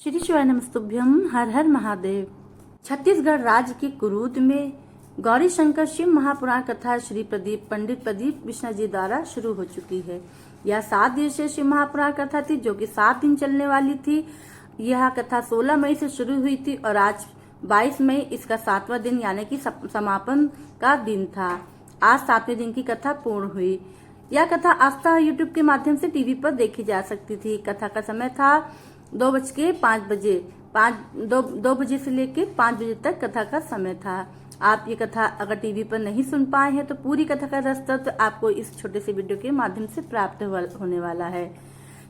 श्री शिवाय नमस्तुभ्यम। हर हर महादेव। छत्तीसगढ़ राज्य के कुरूद में गौरी शंकर शिव महापुराण कथा श्री प्रदीप पंडित प्रदीप विष्णु जी द्वारा शुरू हो चुकी है। यह 7 दिवसीय शिव महापुराण कथा थी जो कि 7 दिन चलने वाली थी। यह कथा 16 मई से शुरू हुई थी और आज 22 मई इसका 7वां दिन यानी कि समापन का दिन था। आज 7वें दिन की कथा पूर्ण हुई। यह कथा आस्था यूट्यूब के माध्यम से टीवी पर देखी जा सकती थी। कथा का समय था 2:05 बजे। 2 बजे से लेकर 5 बजे तक कथा का समय था। आप ये कथा अगर टीवी पर नहीं सुन पाए हैं तो पूरी कथा का रास्ता तो आपको इस छोटे से वीडियो के माध्यम से प्राप्त होने वाला है।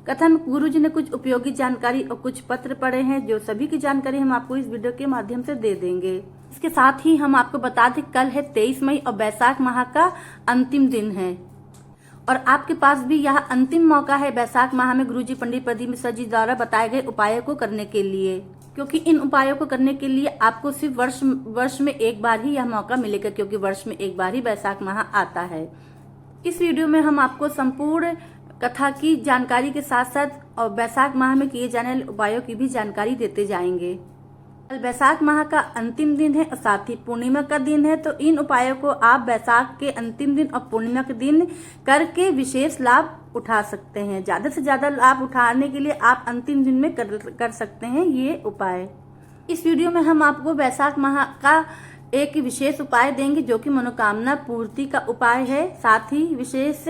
कथा में गुरुजी ने कुछ उपयोगी जानकारी और कुछ पत्र पढ़े हैं जो सभी की जानकारी हम आपको इस वीडियो के माध्यम से दे देंगे। इसके साथ ही हम आपको बता दें कल है 23 मई और बैसाख माह का अंतिम दिन है और आपके पास भी यह अंतिम मौका है बैसाख माह में गुरुजी पंडित प्रदीप मिश्रा जी द्वारा बताए गए उपायों को करने के लिए, क्योंकि इन उपायों को करने के लिए आपको सिर्फ वर्ष में एक बार ही यह मौका मिलेगा, क्योंकि वर्ष में एक बार ही बैसाख माह आता है। इस वीडियो में हम आपको संपूर्ण कथा की जानकारी के साथ साथ और बैसाख माह में किए जाने वाले उपायों की भी जानकारी देते जाएंगे। कल बैसाख माह का अंतिम दिन है और साथ ही पूर्णिमा का दिन है, तो इन उपायों को आप बैसाख के अंतिम दिन और पूर्णिमा के दिन करके विशेष लाभ उठा सकते हैं। ज्यादा से ज्यादा लाभ उठाने के लिए आप अंतिम दिन में कर सकते हैं ये उपाय। इस वीडियो में हम आपको बैसाख माह का एक विशेष उपाय देंगे जो कि मनोकामना पूर्ति का उपाय है। साथ ही विशेष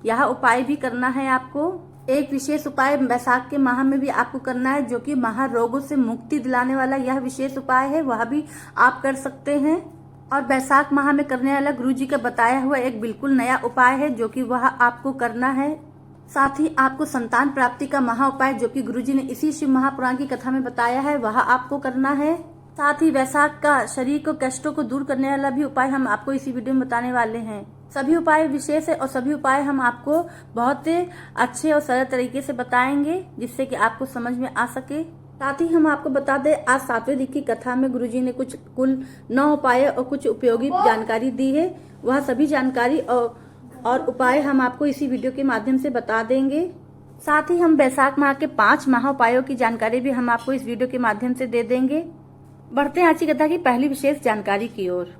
यह उपाय भी करना है आपको। एक विशेष उपाय बैसाख के माह में भी आपको करना है जो कि महारोगों से मुक्ति दिलाने वाला यह विशेष उपाय है, वह भी आप कर सकते हैं। और बैसाख माह में करने वाला गुरुजी का बताया हुआ एक बिल्कुल नया उपाय है जो कि वह आपको करना है। साथ ही आपको संतान प्राप्ति का महा उपाय जो कि गुरुजी ने इसी शिव महापुराण की कथा में बताया है वह आपको करना है। साथ ही बैसाख का शरीर को कष्टों को दूर करने वाला भी उपाय हम आपको इसी वीडियो में बताने वाले हैं। सभी उपाय विशेष है और सभी उपाय हम आपको बहुत अच्छे और सरल तरीके से बताएंगे जिससे कि आपको समझ में आ सके। साथ ही हम आपको बता दें आज 7वें दिन की कथा में गुरुजी ने कुल 9 उपाय और कुछ उपयोगी जानकारी दी है। वह सभी जानकारी और उपाय हम आपको इसी वीडियो के माध्यम से बता देंगे। साथ ही हम बैसाख माह के 5 महा उपायों की जानकारी भी हम आपको इस वीडियो के माध्यम से दे देंगे। बढ़ते हैं आज की कथा की पहली विशेष जानकारी की ओर।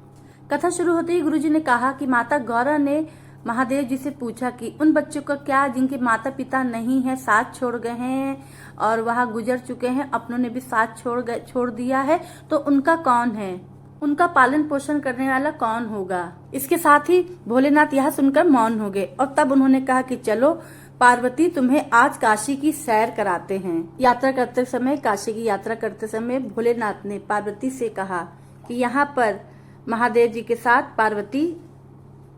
कथा शुरू होते ही गुरुजी ने कहा कि माता गौरा ने महादेव जी से पूछा कि उन बच्चों का क्या जिनके माता पिता नहीं है, साथ छोड़ गए हैं और वहां गुजर चुके हैं, अपनों ने भी साथ छोड़ दिया है, तो उनका कौन है, उनका पालन पोषण करने वाला कौन होगा। इसके साथ ही भोलेनाथ यह सुनकर मौन हो गए और तब उन्होंने कहा कि चलो पार्वती तुम्हें आज काशी की सैर कराते हैं। काशी की यात्रा करते समय भोलेनाथ ने पार्वती से कहा कि यहाँ पर महादेव जी के साथ पार्वती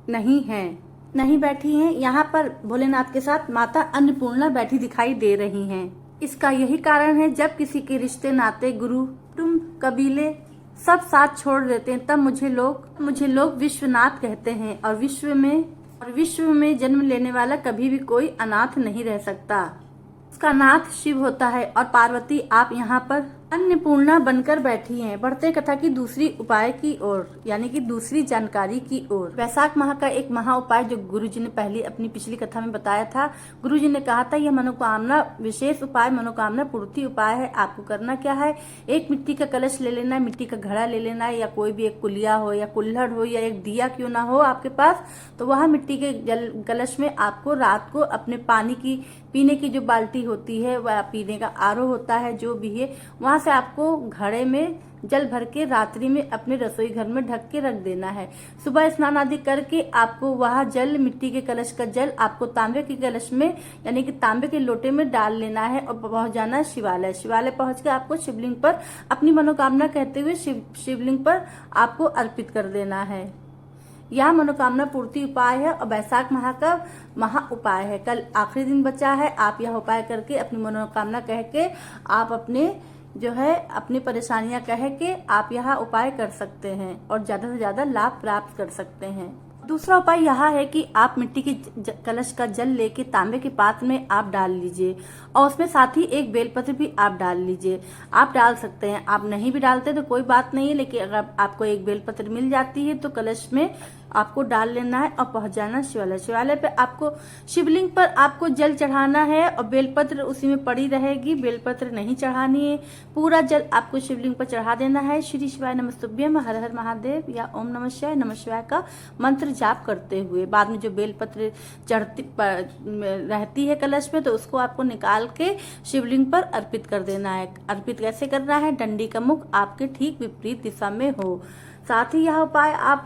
नहीं बैठी हैं। यहाँ पर भोलेनाथ के साथ माता अन्नपूर्णा बैठी दिखाई दे रही हैं। इसका यही कारण है जब किसी के रिश्ते नाते गुरु कुटुंब कबीले सब साथ छोड़ देते हैं तब मुझे लोग विश्वनाथ कहते हैं और विश्व में जन्म लेने वाला कभी भी कोई अनाथ नहीं रह सकता। उसका नाथ शिव होता है और पार्वती आप यहाँ पर अन्नपूर्णा बनकर बैठी हैं। बढ़ते कथा की दूसरी उपाय की ओर यानी कि दूसरी जानकारी की ओर। बैसाख माह का एक महा उपाय जो गुरुजी ने पहले अपनी पिछली कथा में बताया था। गुरुजी ने कहा था यह मनोकामना विशेष उपाय मनोकामना पूर्ति उपाय है। आपको करना क्या है, एक मिट्टी का कलश ले लेना है, मिट्टी का घड़ा ले लेना है या कोई भी एक कुलिया हो या कुल्हड़ हो या एक दिया क्यों ना हो आपके पास, तो वह मिट्टी के जल कलश में आपको रात को अपने पानी की पीने की जो बाल्टी होती है वह पीने का आरो होता है जो भी है वहां से आपको घड़े में जल भर के रात्रि में अपने रसोई घर में ढक के रख देना है। सुबह स्नान आदि करके आपको वह जल मिट्टी के कलश का जल आपको तांबे के कलश में यानी कि तांबे के लोटे में डाल लेना है और पहुंच जाना है शिवालय पहुंच के आपको शिवलिंग पर अपनी मनोकामना कहते हुए शिवलिंग पर आपको अर्पित कर देना है। यह मनोकामना पूर्ति उपाय है और बैसाख माह का महा उपाय है। कल आखिरी दिन बचा है, आप यह उपाय करके अपनी मनोकामना कह के आप अपनी परेशानियां कह के आप यह उपाय कर सकते हैं और ज्यादा से ज्यादा लाभ प्राप्त कर सकते हैं। दूसरा उपाय यह है कि आप मिट्टी के कलश का जल लेके तांबे के पात्र में आप डाल लीजिए और उसमें साथ ही एक बेलपत्र भी आप डाल लीजिए। आप डाल सकते हैं, आप नहीं भी डालते तो कोई बात नहीं है, लेकिन अगर आपको एक बेलपत्र मिल जाती है तो कलश में आपको डाल लेना है और पहुंच जाना शिवालय। शिवालय पे आपको शिवलिंग पर आपको जल चढ़ाना है और बेलपत्र उसी में पड़ी रहेगी, बेलपत्र नहीं चढ़ानी है। पूरा जल आपको शिवलिंग पर चढ़ा देना है। श्री शिवाय नमस्तुभ्यम, हर हर महादेव या ओम नमः शिवाय नमः शिवाय का मंत्र जाप करते हुए बाद में जो बेलपत्र चढ़ती रहती है कलश में, तो उसको आपको निकाल के शिवलिंग पर अर्पित कर देना है। अर्पित कैसे करना है? डंडी का मुख आपके ठीक विपरीत दिशा में हो। साथ ही यह उपाय आप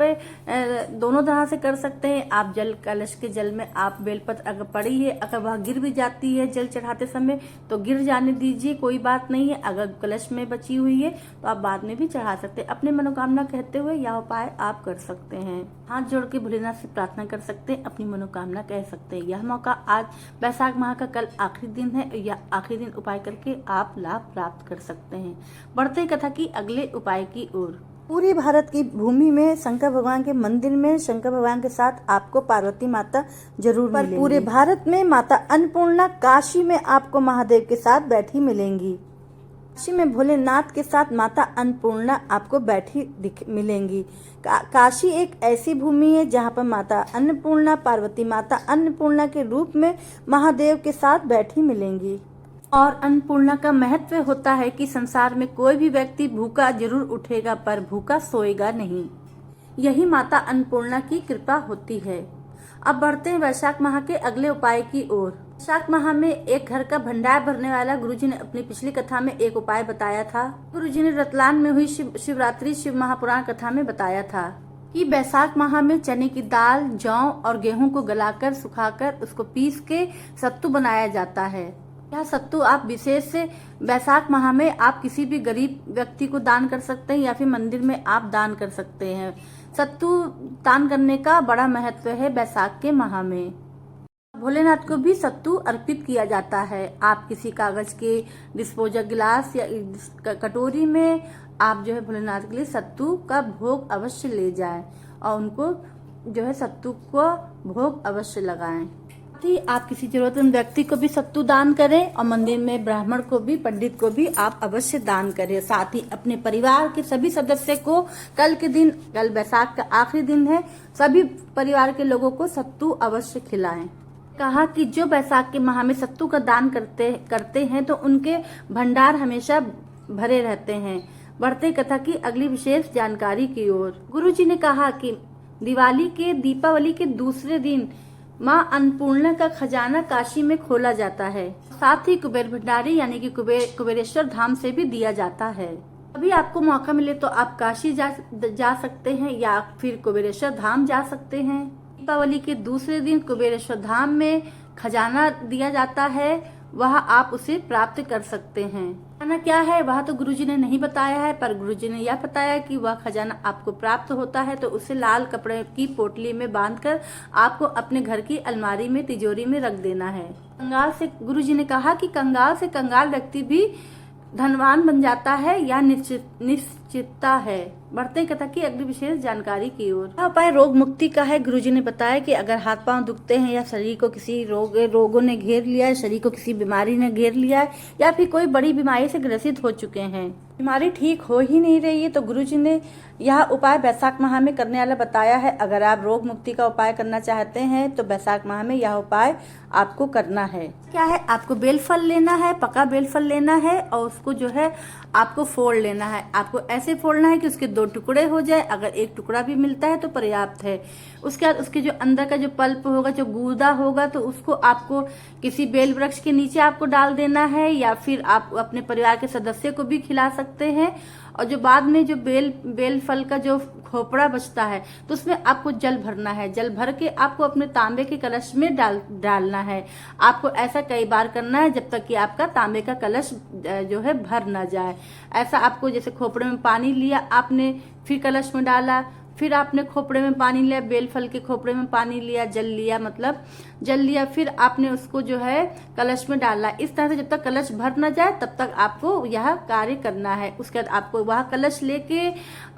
दोनों तरह से कर सकते हैं। आप जल कलश के जल में आप बेलपत्र अगर पड़ी है, अगर वह गिर भी जाती है जल चढ़ाते समय तो गिर जाने दीजिए, कोई बात नहीं है। अगर कलश में बची हुई है तो आप बाद में भी चढ़ा सकते हैं। अपनी मनोकामना कहते हुए यह उपाय आप कर सकते हैं। हाथ जोड़ के भोलेनाथ से प्रार्थना कर सकते हैं, अपनी मनोकामना कह सकते हैं। यह मौका आज वैशाख माह का कल आखिरी दिन है, या आखिरी दिन उपाय करके आप लाभ प्राप्त कर सकते हैं। बढ़ते कथा की अगले उपाय की ओर। पूरी भारत की भूमि में शंकर भगवान के मंदिर में शंकर भगवान के साथ आपको पार्वती माता जरूर मिलेंगी। पूरे भारत में माता अन्नपूर्णा काशी में आपको महादेव के साथ बैठी मिलेंगी। काशी में भोलेनाथ के साथ माता अन्नपूर्णा आपको बैठी मिलेंगी। काशी एक ऐसी भूमि है जहाँ पर माता अन्नपूर्णा, पार्वती माता अन्नपूर्णा के रूप में महादेव के साथ बैठी मिलेंगी। और अन्नपूर्णा का महत्व होता है कि संसार में कोई भी व्यक्ति भूखा जरूर उठेगा पर भूखा सोएगा नहीं। यही माता अन्नपूर्णा की कृपा होती है। अब बढ़ते हैं वैशाख माह के अगले उपाय की ओर। वैशाख माह में एक घर का भंडार भरने वाला गुरुजी ने अपनी पिछली कथा में एक उपाय बताया था। गुरुजी ने रतलाम में हुई शिवरात्रि शिव महापुराण कथा में बताया था कि वैशाख माह में चने की दाल, जौ और गेहूं को गलाकर सुखाकर उसको पीस के सत्तू बनाया जाता है। यह सत्तू आप विशेष से वैशाख माह में आप किसी भी गरीब व्यक्ति को दान कर सकते हैं या फिर मंदिर में आप दान कर सकते हैं। सत्तू दान करने का बड़ा महत्व है वैशाख के माह में। भोलेनाथ को भी सत्तू अर्पित किया जाता है। आप किसी कागज के डिस्पोजल गिलास या कटोरी में आप जो है भोलेनाथ के लिए सत्तू का भोग अवश्य ले जाएं और उनको जो है सत्तू को भोग अवश्य लगाएं। आप किसी जरूरतमंद व्यक्ति को भी सत्तू दान करें और मंदिर में ब्राह्मण को भी, पंडित को भी आप अवश्य दान करें। साथ ही अपने परिवार के सभी सदस्य को कल के दिन, कल वैशाख का आखिरी दिन है, सभी परिवार के लोगों को सत्तू अवश्य खिलाएं। कहा कि जो वैशाख के माह में सत्तू का दान करते हैं तो उनके भंडार हमेशा भरे रहते हैं। बढ़ते कथा की अगली विशेष जानकारी की ओर। गुरुजी ने कहा कि दीपावली के दूसरे दिन माँ अन्नपूर्णा का खजाना काशी में खोला जाता है। साथ ही कुबेर भंडारी यानी कि कुबेरेश्वर धाम से भी दिया जाता है। अभी आपको मौका मिले तो आप काशी जा सकते हैं या फिर कुबेरेश्वर धाम जा सकते हैं। दीपावली के दूसरे दिन कुबेरेश्वर धाम में खजाना दिया जाता है, वह आप उसे प्राप्त कर सकते हैं। खजाना क्या है वह तो गुरुजी ने नहीं बताया है, पर गुरुजी ने यह बताया कि वह खजाना आपको प्राप्त होता है तो उसे लाल कपड़े की पोटली में बांधकर आपको अपने घर की अलमारी में, तिजोरी में रख देना है। गुरुजी ने कहा कि कंगाल से कंगाल व्यक्ति भी धनवान बन जाता है या निश्चितता है। बढ़ते कथा की अगली विशेष जानकारी की ओर। यह उपाय रोग मुक्ति का है। गुरुजी ने बताया कि अगर हाथ पांव दुखते हैं या शरीर को किसी रोगों ने घेर लिया है, शरीर को किसी बीमारी ने घेर लिया है या फिर कोई बड़ी बीमारी से ग्रसित हो चुके हैं, बीमारी ठीक हो ही नहीं रही है, तो गुरुजी ने यह उपाय वैशाख माह में करने वाला बताया है। अगर आप रोग मुक्ति का उपाय करना चाहते हैं तो वैशाख माह में यह उपाय आपको करना है। क्या है? आपको बेलफल लेना है, पका बेलफल लेना है और उसको जो है आपको फोड़ लेना है। आपको ऐसे फोड़ना है कि उसके 2 टुकड़े हो जाए। अगर 1 टुकड़ा भी मिलता है तो पर्याप्त है। उसके बाद उसके जो अंदर का जो पल्प होगा, जो गूदा होगा, तो उसको आपको किसी बेल वृक्ष के नीचे आपको डाल देना है या फिर आप अपने परिवार के सदस्य को भी खिला सकते हैं। और जो बाद में जो बेल फल का जो खोपड़ा बचता है तो उसमें आपको जल भरना है। जल भर के आपको अपने तांबे के कलश में डालना है। आपको ऐसा कई बार करना है जब तक कि आपका तांबे का कलश जो है भर ना जाए। ऐसा आपको, जैसे खोपड़े में पानी लिया आपने, फिर कलश में डाला, फिर आपने खोपड़े में पानी लिया, बेल फल के खोपड़े में पानी लिया, जल लिया, फिर आपने उसको जो है कलश में डाला। इस तरह से जब तक कलश भर न जाए तब तक आपको यह कार्य करना है। उसके बाद आपको वह कलश लेके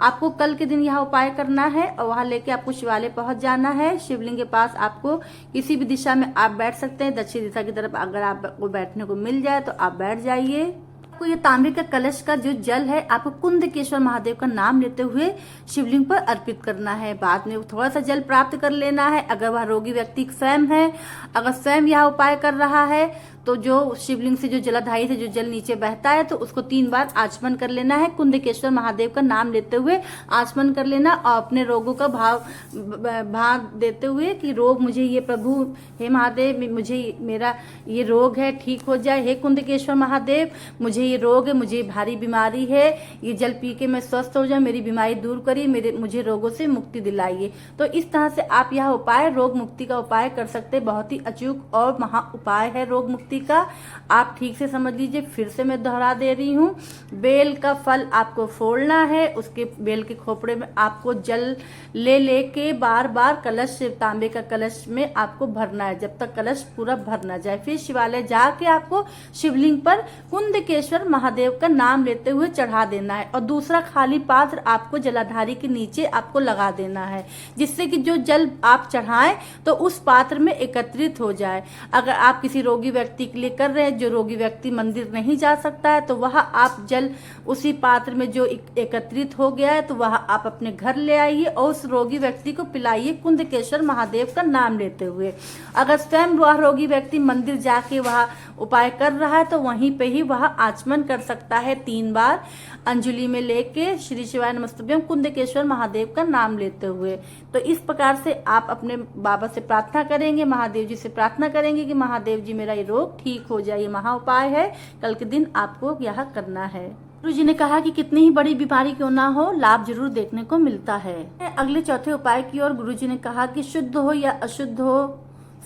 आपको कल के दिन यह उपाय करना है और वहां लेके आपको शिवालय पहुंच जाना है। शिवलिंग के पास आपको किसी भी दिशा में आप बैठ सकते हैं। दक्षिण दिशा की तरफ अगर आपको बैठने को मिल जाए तो आप बैठ जाइए। आपको ये तांबे का कलश का जो जल है आपको कुंदकेश्वर महादेव का नाम लेते हुए शिवलिंग पर अर्पित करना है। बाद में थोड़ा सा जल प्राप्त कर लेना है। अगर वह रोगी व्यक्ति स्वयं है, अगर स्वयं यह उपाय कर रहा है तो जो शिवलिंग से जो जलाधारी से जो जल नीचे बहता है तो उसको 3 बार आचमन कर लेना है। कुंदकेश्वर महादेव का नाम लेते हुए आचमन कर लेना और अपने रोगों का भाव देते हुए कि रोग मुझे ये प्रभु, हे महादेव मुझे मेरा ये रोग है ठीक हो जाए। हे कुंदकेश्वर महादेव मुझे ये रोग है, मुझे भारी बीमारी है, ये जल पी के मैं स्वस्थ हो जाऊं, मेरी बीमारी दूर करिए, मुझे रोगों से मुक्ति दिलाइए। तो इस तरह से आप यह उपाय रोग मुक्ति का उपाय कर सकते। बहुत ही अचूक और महा उपाय है रोग मुक्ति का। आप ठीक से समझ लीजिए। फिर से मैं दोहरा दे रही हूँ। बेल का फल आपको फोड़ना है, उसके बेल के खोपड़े में आपको जल लेके बार बार कलश, तांबे का कलश में आपको भरना है जब तक कलश पूरा भर ना जाए। फिर शिवालय जाके आपको शिवलिंग पर कुंदकेश्वर महादेव का नाम लेते हुए चढ़ा देना है और दूसरा खाली पात्र आपको जलाधारी के नीचे आपको लगा देना है, जिससे कि जो जल आप चढ़ाएं तो उस पात्र में एकत्रित हो जाए। अगर आप किसी रोगी व्यक्ति के लिए कर रहे हैं, जो रोगी व्यक्ति मंदिर नहीं जा सकता है, तो वह आप जल उसी पात्र में जो एकत्रित हो गया है तो वह आप अपने घर ले आइए और उस रोगी व्यक्ति को पिलाइए कुंदकेश्वर महादेव का नाम लेते हुए। अगर स्वयं वह रोगी व्यक्ति मंदिर जाके वह उपाय कर रहा है तो वहीं पे ही वह आचमन कर सकता है 3 बार अंजलि में लेके श्री शिवाय नमस्तुभ्यम कुंदकेश्वर महादेव का नाम लेते हुए। तो इस प्रकार से आप अपने बाबा से प्रार्थना करेंगे, महादेव जी से प्रार्थना करेंगे कि महादेव जी मेरा ये रोग ठीक हो जाए। ये महा उपाय है, कल के दिन आपको यह करना है। गुरु जी ने कहा कि कितनी ही बड़ी बीमारी क्यों ना हो, लाभ जरूर देखने को मिलता है। अगले चौथे उपाय की ओर गुरु जी ने कहा कि शुद्ध हो या अशुद्ध हो,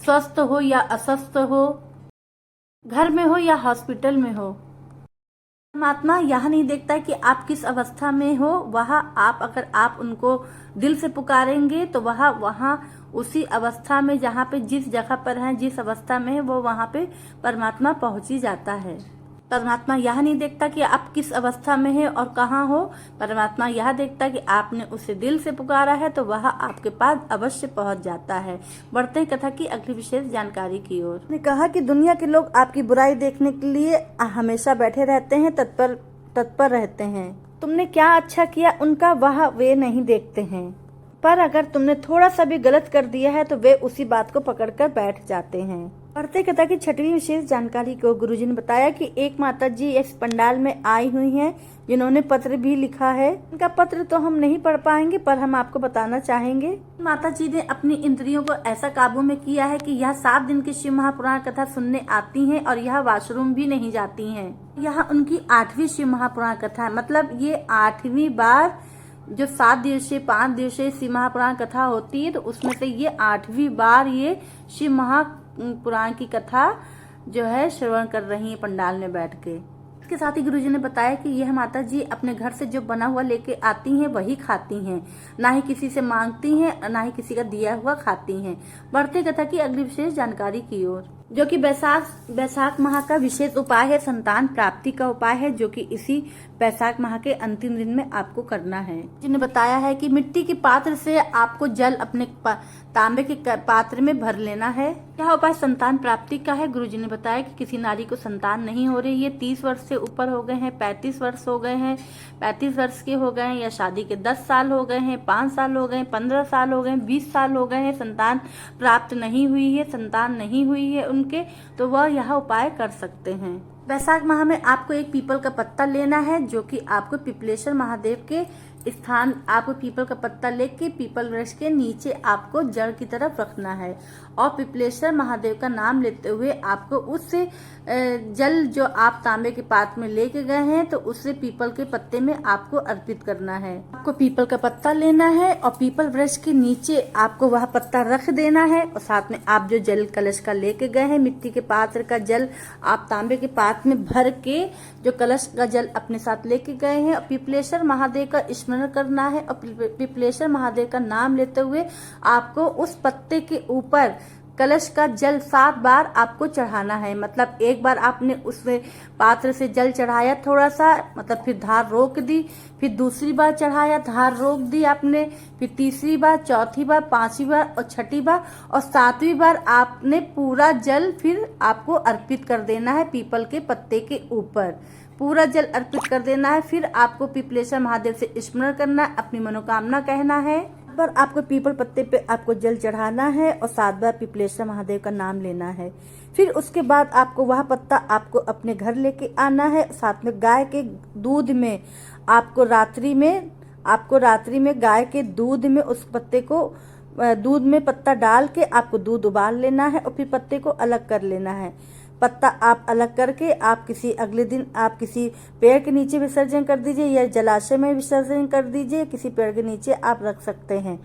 स्वस्थ हो या अस्वस्थ हो, घर में हो या हॉस्पिटल में हो, परमात्मा यह नहीं देखता कि आप किस अवस्था में हो। अगर आप उनको दिल से पुकारेंगे तो वहाँ उसी अवस्था में जहाँ पे जिस जगह पर है, जिस अवस्था में है, वो वहाँ पे परमात्मा पहुँच ही जाता है। परमात्मा यह नहीं देखता कि आप किस अवस्था में है और कहाँ हो। परमात्मा यह देखता कि आपने उसे दिल से पुकारा है तो वह आपके पास अवश्य पहुंच जाता है। बढ़ते हैं कथा की अगली विशेष जानकारी की ओर। ने कहा कि दुनिया के लोग आपकी बुराई देखने के लिए हमेशा बैठे रहते हैं, तत्पर रहते हैं। तुमने क्या अच्छा किया उनका वह वे नहीं देखते हैं, पर अगर तुमने थोड़ा सा भी गलत कर दिया है तो वे उसी बात को पकड़कर बैठ जाते हैं। पढ़ते कथा की 6वीं विशेष जानकारी को गुरुजी ने बताया कि एक माता जी इस पंडाल में आई हुई हैं जिन्होंने पत्र भी लिखा है। इनका पत्र तो हम नहीं पढ़ पाएंगे पर हम आपको बताना चाहेंगे। माता जी ने अपनी इंद्रियों को ऐसा काबू में किया है कि यह 7 दिन की शिव महापुराण कथा सुनने आती हैं और यह वॉशरूम भी नहीं जाती हैं। यह उनकी 8वीं शिव महापुराण कथा है, मतलब ये 8वीं बार जो 7 दिवसीय 5 दिवसीय शिव महापुराण कथा होती है तो उसमें से ये 8वीं बार ये शिव महापुराण की कथा जो है श्रवण कर रही है पंडाल में बैठ के। इसके साथ ही गुरुजी ने बताया कि यह माता जी अपने घर से जो बना हुआ लेके आती हैं वही खाती हैं, ना ही किसी से मांगती हैं, ना ही किसी का दिया हुआ खाती हैं। बढ़ते कथा की अगली विशेष जानकारी की ओर, जो कि बैसाख माह का विशेष उपाय है, संतान प्राप्ति का उपाय है, जो कि इसी बैसाख माह के अंतिम दिन में आपको करना है। जिन्हें बताया है कि मिट्टी के पात्र से आपको जल अपने तांबे के पात्र में भर लेना है। यह उपाय संतान प्राप्ति का है। गुरुजी ने बताया कि किसी नारी को संतान नहीं हो रही है, 30 वर्ष से ऊपर हो गए हैं, 35 वर्ष हो गए हैं, 35 वर्ष के हो गए हैं, या शादी के 10 साल हो गए हैं, 5 साल हो गए, 15 साल हो गए, 20 साल हो गए हैं, संतान प्राप्त नहीं हुई है, संतान नहीं हुई है उनके, तो वह यह उपाय कर सकते हैं। बैसाख माह में आपको एक पीपल का पत्ता लेना है, जो कि आपको पिपलेश्वर महादेव के स्थान, आपको पीपल का पत्ता लेके पीपल वृक्ष के नीचे आपको जड़ की तरफ रखना है और पिपलेश्वर महादेव का नाम लेते हुए आपको उससे जल जो आप तांबे के पात्र में लेके गए हैं तो उससे पीपल के पत्ते में आपको अर्पित करना है। आपको पीपल का पत्ता लेना है और पीपल वृक्ष के नीचे आपको वह पत्ता रख देना है और साथ में आप जो जल कलश का लेके गए हैं, मिट्टी के पात्र का जल आप तांबे के पात्र में भर के जो कलश का जल अपने साथ लेके गए हैं और पिपलेश्वर महादेव का स्मरण करना है और पिपलेश्वर महादेव का नाम लेते हुए आपको उस पत्ते के ऊपर कलश का जल 7 बार आपको चढ़ाना है। मतलब एक बार आपने उस पात्र से जल चढ़ाया थोड़ा सा, मतलब फिर धार रोक दी, फिर दूसरी बार चढ़ाया, धार रोक दी आपने, फिर तीसरी बार, चौथी बार, 5वीं बार और 6ठी बार और 7वीं बार आपने पूरा जल फिर आपको अर्पित कर देना है पीपल के पत्ते के ऊपर। पूरा जल अर्पित कर देना है। फिर आपको पिपलेश्वर महादेव से स्मरण करना है, अपनी मनोकामना कहना है। पर आपको पीपल पत्ते पे आपको जल चढ़ाना है और 7 बार पिपलेश्वर महादेव का नाम लेना है। फिर उसके बाद आपको वह पत्ता आपको अपने घर लेके आना है। साथ में गाय के दूध में आपको रात्रि में गाय के दूध में उस पत्ते को दूध में पत्ता डाल के आपको दूध उबाल लेना है और फिर पत्ते को अलग कर लेना है। पत्ता आप अलग करके आप अगले दिन आप किसी पेड़ के नीचे विसर्जन कर दीजिए या जलाशय में विसर्जन कर दीजिए। किसी पेड़ के नीचे आप रख सकते हैं।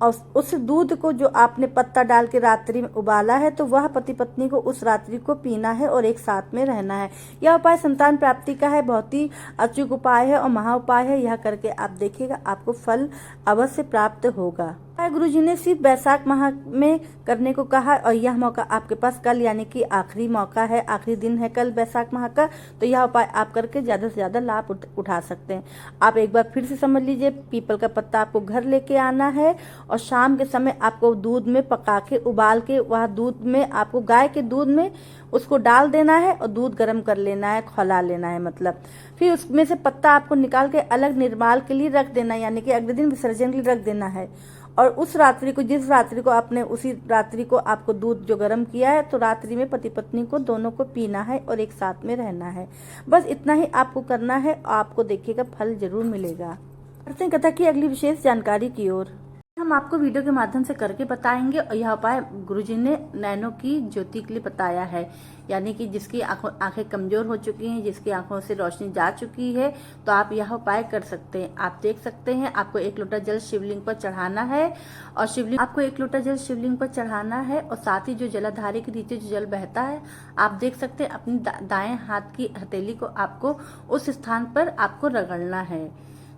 और उस दूध को जो आपने पत्ता डाल के रात्रि में उबाला है तो वह पति पत्नी को उस रात्रि को पीना है और एक साथ में रहना है। यह उपाय संतान प्राप्ति का है, बहुत ही अचूक उपाय है और महा उपाय है। यह करके आप देखिएगा, आपको फल अवश्य प्राप्त होगा। गुरु जी ने सिर्फ बैसाख माह में करने को कहा और यह मौका आपके पास कल यानी कि आखिरी मौका है, आखिरी दिन है कल बैसाख माह का। तो यह उपाय आप करके ज्यादा से ज्यादा लाभ उठा सकते हैं। आप एक बार फिर से समझ लीजिए, पीपल का पत्ता आपको घर लेके आना है और शाम के समय आपको दूध में पका के उबाल के वह दूध में आपको गाय के दूध में उसको डाल देना है और दूध गर्म कर लेना है, खौला लेना है मतलब। फिर उसमें से पत्ता आपको निकाल के अलग निर्माल के लिए रख देना है, यानी कि अगले दिन विसर्जन के लिए रख देना है। और उस रात्रि को, जिस रात्रि को आपने, उसी रात्रि को आपको दूध जो गर्म किया है तो रात्रि में पति पत्नी को दोनों को पीना है और एक साथ में रहना है। बस इतना ही आपको करना है और आपको देखिएगा फल जरूर मिलेगा। बढ़ते हैं कथा की अगली विशेष जानकारी की ओर। हम आपको वीडियो के माध्यम से करके बताएंगे और यह उपाय गुरुजी ने नैनों की ज्योति के लिए बताया है, यानी कि जिसकी आंखें कमजोर हो चुकी हैं, जिसकी आंखों से रोशनी जा चुकी है, तो आप यह उपाय कर सकते हैं। आप देख सकते हैं, आपको 1 लोटा जल शिवलिंग पर चढ़ाना है और आपको 1 लोटा जल शिवलिंग पर चढ़ाना है और साथ ही जो जलाधारी के नीचे जो जल बहता है आप देख सकते हैं, अपनी दाएं हाथ की हथेली को आपको उस स्थान पर आपको रगड़ना है।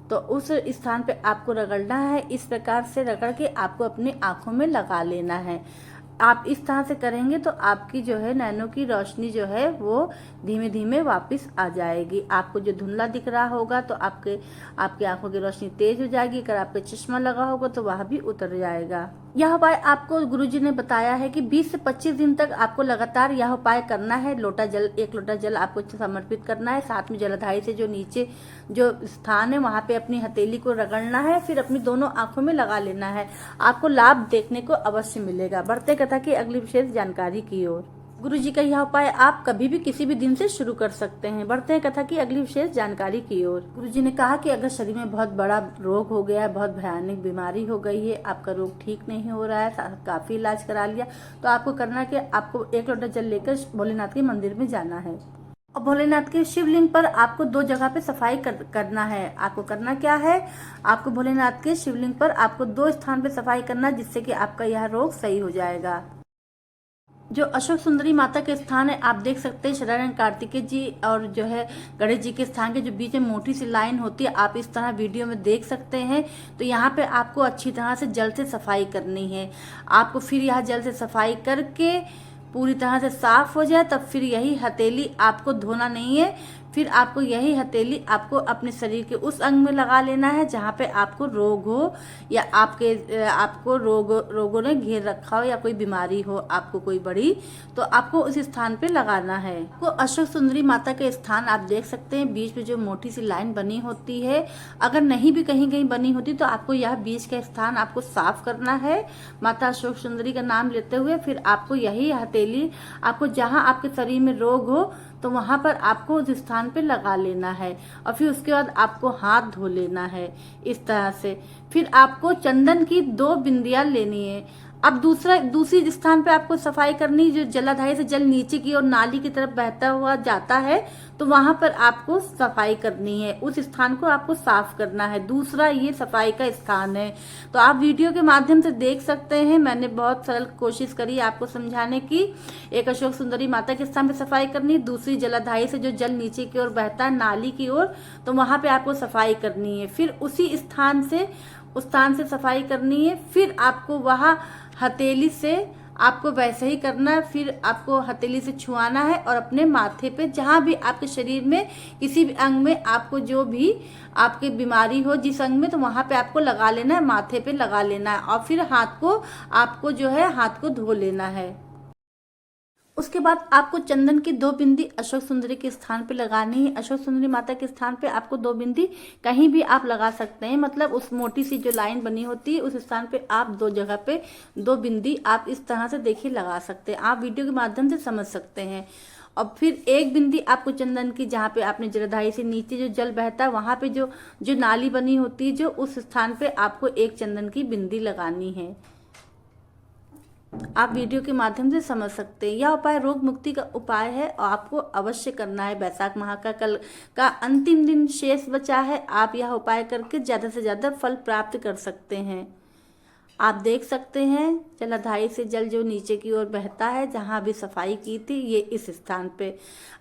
तो उस स्थान पे आपको रगड़ना है, इस प्रकार से रगड़ के आपको अपनी आंखों में लगा लेना है। आप इस तरह से करेंगे तो आपकी जो है नैनों की रोशनी जो है वो धीमे धीमे वापस आ जाएगी। आपको जो धुंधला दिख रहा होगा तो आपकी आंखों की रोशनी तेज हो जाएगी। अगर आपके चश्मा लगा होगा तो वह भी उतर जाएगा। यह उपाय आपको गुरुजी ने बताया है कि 20 से 25 दिन तक आपको लगातार यह उपाय करना है। 1 लोटा जल आपको समर्पित करना है, साथ में जलाधारी से जो नीचे जो स्थान है वहां पे अपनी हथेली को रगड़ना है, फिर अपनी दोनों आंखों में लगा लेना है। आपको लाभ देखने को अवश्य मिलेगा। बढ़ते कथा की अगली विशेष जानकारी की ओर। गुरुजी का यह उपाय आप कभी भी किसी भी दिन से शुरू कर सकते हैं। बढ़ते हैं कथा की अगली विशेष जानकारी की ओर। गुरुजी ने कहा कि अगर शरीर में बहुत बड़ा रोग हो गया है, बहुत भयानक बीमारी हो गई है, आपका रोग ठीक नहीं हो रहा है, काफी इलाज करा लिया, तो आपको करना कि आपको 1 लोटा जल लेकर भोलेनाथ के मंदिर में जाना है और भोलेनाथ के शिवलिंग पर आपको 2 जगह पे सफाई करना है। आपको करना क्या है, आपको भोलेनाथ के शिवलिंग पर आपको 2 स्थान पे सफाई करना, जिससे कि आपका यह रोग सही हो जाएगा। जो अशोक सुंदरी माता के स्थान है आप देख सकते हैं, शरण कार्तिकेय जी और जो है गणेश जी के स्थान के जो बीच में मोटी सी लाइन होती है, आप इस तरह वीडियो में देख सकते हैं। तो यहाँ पे आपको अच्छी तरह से जल से सफाई करनी है। आपको फिर यह जल से सफाई करके पूरी तरह से साफ हो जाए तब फिर यही हथेली आपको धोना नहीं है, फिर आपको यही हथेली आपको अपने शरीर के उस अंग में लगा लेना है जहाँ पे आपको रोग हो या आपको रोगों ने घेर रखा हो या कोई बीमारी हो आपको कोई बड़ी, तो आपको उस स्थान पे लगाना है। आपको अशोक सुंदरी माता के स्थान आप देख सकते हैं, बीच में जो मोटी सी लाइन बनी होती है, अगर नहीं भी कहीं कहीं बनी होती तो आपको यह बीच का स्थान आपको साफ करना है माता अशोक सुंदरी का नाम लेते हुए। फिर आपको यही हथेली आपको जहाँ आपके शरीर में रोग हो तो वहां पर आपको उस स्थान पे लगा लेना है और फिर उसके बाद आपको हाथ धो लेना है इस तरह से। फिर आपको चंदन की 2 बिंदियां लेनी है। अब दूसरी स्थान पे आपको सफाई करनी, जो जलाधारी से जल नीचे की और नाली की तरफ बहता हुआ जाता है तो वहां पर आपको सफाई करनी है, उस स्थान को आपको साफ करना है। दूसरा ये सफाई का स्थान है। तो आप वीडियो के माध्यम से देख सकते हैं, मैंने बहुत सरल कोशिश करी आपको समझाने की। एक अशोक सुंदरी माता के स्थान पे सफाई करनी, दूसरी जलाधारी से जो जल नीचे की ओर बहता है नाली की ओर, तो वहां पे आपको सफाई करनी है। फिर उस स्थान से सफाई करनी है। फिर आपको वहां हथेली से आपको वैसे ही करना है। फिर आपको हथेली से छुआना है और अपने माथे पे जहां भी आपके शरीर में किसी भी अंग में आपको जो भी आपकी बीमारी हो जिस अंग में, तो वहां पे आपको लगा लेना है, माथे पे लगा लेना है और फिर हाथ को आपको जो है हाथ को धो लेना है। उसके बाद आपको चंदन की 2 बिंदी अशोक सुंदरी के स्थान पे लगानी है। अशोक सुंदरी माता के स्थान पे आपको 2 बिंदी कहीं भी आप लगा सकते हैं, मतलब उस मोटी सी जो लाइन बनी होती है उस स्थान पे आप 2 जगह पे 2 बिंदी आप इस तरह से देखिए लगा सकते हैं। आप वीडियो के माध्यम से समझ सकते हैं। और फिर एक बिंदी आपको चंदन की, जहाँ पे आपने जलधारी से नीचे जो जल बहता है वहां पे जो जो नाली बनी होती है, जो उस स्थान पे आपको एक चंदन की बिंदी लगानी है। आप वीडियो के माध्यम से समझ सकते हैं। यह उपाय रोग मुक्ति का उपाय है और आपको अवश्य करना है। वैशाख माह का कल का अंतिम दिन शेष बचा है। आप यह उपाय करके ज्यादा से ज्यादा फल प्राप्त कर सकते हैं। आप देख सकते हैं जलाधारी से जल जो नीचे की ओर बहता है, जहां अभी सफाई की थी, ये इस स्थान पे।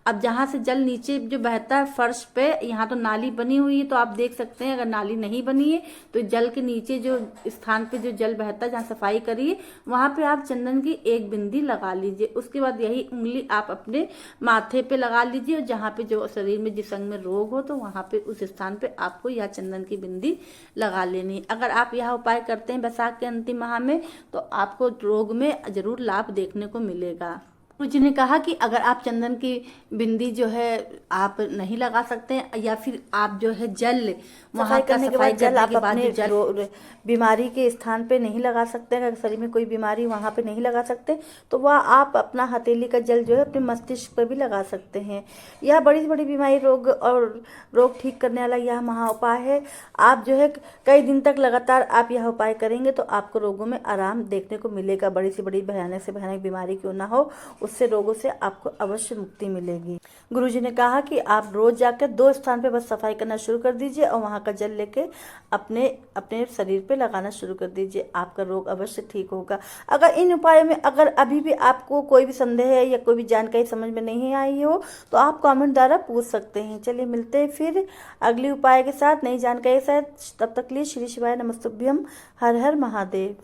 अब जहां से जल नीचे जो बहता है फर्श पे, यहाँ तो नाली बनी हुई है, तो आप देख सकते हैं अगर नाली नहीं बनी है तो जल के नीचे जो स्थान पे जो जल बहता है, जहाँ सफाई करिए वहां पे आप चंदन की एक बिंदी लगा लीजिए। उसके बाद यही उंगली आप अपने माथे पे लगा लीजिए और जहाँ पे जो शरीर में जिस अंग में रोग हो तो वहां पे उस स्थान पे आपको यह चंदन की बिंदी लगा लेनी। अगर आप यह उपाय करते हैं बैसाख के अंतिम माह में तो आपको रोग में जरूर लाभ देखने को मिलेगा। गुरु जी ने कहा कि अगर आप चंदन की बिंदी जो है आप नहीं लगा सकते हैं, या फिर आप जो है जल वहां का सफाई करने के बाद जो जल बीमारी के स्थान पे नहीं लगा सकते हैं, अगर शरीर में कोई बीमारी वहां पे नहीं लगा सकते तो वह आप अपना हथेली का जल जो है अपने मस्तिष्क पर भी लगा सकते हैं। यह बड़ी बड़ी बीमारी रोग ठीक करने वाला यह महा उपाय है। आप जो है कई दिन तक लगातार आप यह उपाय करेंगे तो आपको रोगों में आराम देखने को मिलेगा। बड़ी से बड़ी भयानक से भयानक बीमारी क्यों ना हो, उससे रोगों से आपको अवश्य मुक्ति मिलेगी। गुरुजी ने कहा कि आप रोज जाकर 2 स्थान पे बस सफाई करना शुरू कर दीजिए और वहां का जल लेके अपने अपने शरीर पे लगाना शुरू कर दीजिए। आपका रोग अवश्य ठीक होगा। अगर इन उपायों में अगर अभी भी आपको कोई भी संदेह है या कोई भी जानकारी समझ में नहीं आई हो तो आप कमेंट द्वारा पूछ सकते हैं। चलिए मिलते हैं फिर अगले उपाय के साथ, नई जानकारी के साथ। तब तक लिए श्री शिवाय नमस्तुभ्यम। हर हर महादेव।